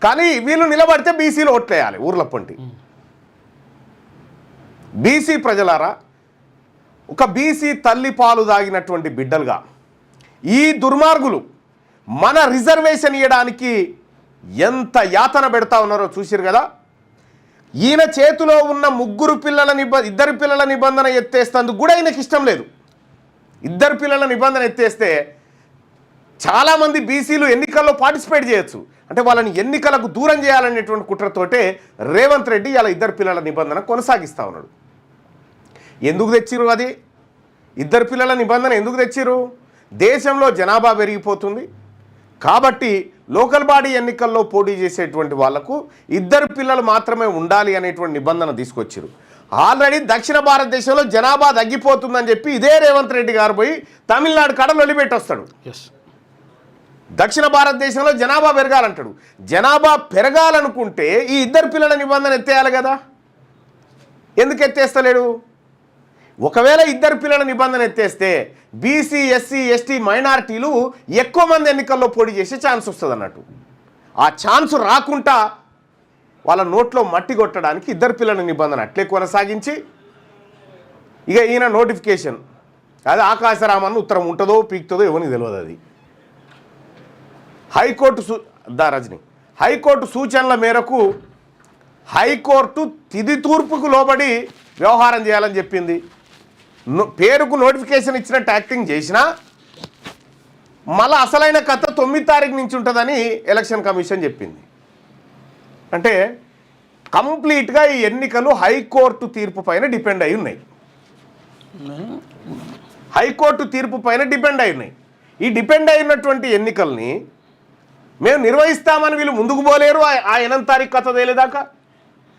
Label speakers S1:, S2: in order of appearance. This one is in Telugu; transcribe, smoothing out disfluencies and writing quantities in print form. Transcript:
S1: కానీ వీళ్ళు నిలబడితే బీసీలు ఓట్లేయాలి ఊర్ల పొంటి. బీసీ ప్రజలారా, ఒక బీసీ తల్లి పాలు దాగినటువంటి బిడ్డలుగా ఈ దుర్మార్గులు మన రిజర్వేషన్ ఇవ్వడానికి ఎంత యాతన పెడతా ఉన్నారో చూసిరు కదా. ఈయన చేతిలో ఉన్న ఇద్దరు పిల్లల నిబంధన ఎత్తేస్తేందుకు కూడా ఈయనకి ఇష్టం లేదు. ఇద్దరు పిల్లల నిబంధన ఎత్తేస్తే చాలామంది బీసీలు ఎన్నికల్లో పార్టిసిపేట్ చేయొచ్చు, అంటే వాళ్ళని ఎన్నికలకు దూరం చేయాలనేటువంటి కుట్రతోటే రేవంత్ రెడ్డి ఇలా ఇద్దరు పిల్లల నిబంధన కొనసాగిస్తూ ఉన్నాడు. ఎందుకు తెచ్చిరు అది? ఇద్దరు పిల్లల నిబంధన ఎందుకు తెచ్చిరు? దేశంలో జనాభా పెరిగిపోతుంది కాబట్టి లోకల్ బాడీ ఎన్నికల్లో పోటీ చేసేటువంటి వాళ్లకు ఇద్దరు పిల్లలు మాత్రమే ఉండాలి అనేటువంటి నిబంధన తీసుకొచ్చారు. ఆల్రెడీ దక్షిణ భారతదేశంలో జనాభా తగ్గిపోతుందని చెప్పి ఇదే రేవంత్ రెడ్డి గారు పోయి తమిళనాడు కాడ లొలిపెట్టొస్తాడు. దక్షిణ భారతదేశంలో జనాభా పెరగాలంటాడు. జనాభా పెరగాలనుకుంటే ఈ ఇద్దరు పిల్లల నిబంధన ఎత్తేయాలి కదా, ఎందుకు ఎత్తేస్తలేడు? ఒకవేళ ఇద్దరు పిల్లల నిబంధన ఎత్తేస్తే బీసీ, ఎస్సీ, ఎస్టీ, మైనారిటీలు ఎక్కువ మంది ఎన్నికల్లో పోటీ చేసే ఛాన్స్ వస్తుంది అన్నట్టు. ఆ ఛాన్స్ రాకుండా వాళ్ళ నోట్లో మట్టి కొట్టడానికి ఇద్దరు పిల్లల నిబంధన అట్లే కొనసాగించి ఇక ఈయన నోటిఫికేషన్ అది ఆకాశరామన్ ఉత్తరం ఉంటుందో పీక్తుందో ఎవరికి తెలియదు. అది హైకోర్టు సూచనల మేరకు హైకోర్టు తుది తూర్పుకు లోబడి వ్యవహారం చేయాలని చెప్పింది. పేరుకు నోటిఫికేషన్ ఇచ్చినట్టు యాక్టింగ్ చేసినా మళ్ళీ అసలైన కథ 9 తారీఖు నుంచి ఉంటుందని ఎలక్షన్ కమిషన్ చెప్పింది. అంటే కంప్లీట్గా ఈ ఎన్నికలు హైకోర్టు తీర్పు పైన డిపెండ్ అయి ఉన్నాయి. హైకోర్టు తీర్పు పైన డిపెండ్ అయి ఉన్నాయి. ఈ డిపెండ్ అయినటువంటి ఎన్నికల్ని మేము నిర్వహిస్తామని వీళ్ళు ముందుకు పోలేరు. ఆ 8 తారీఖు కథ తేలేదాకా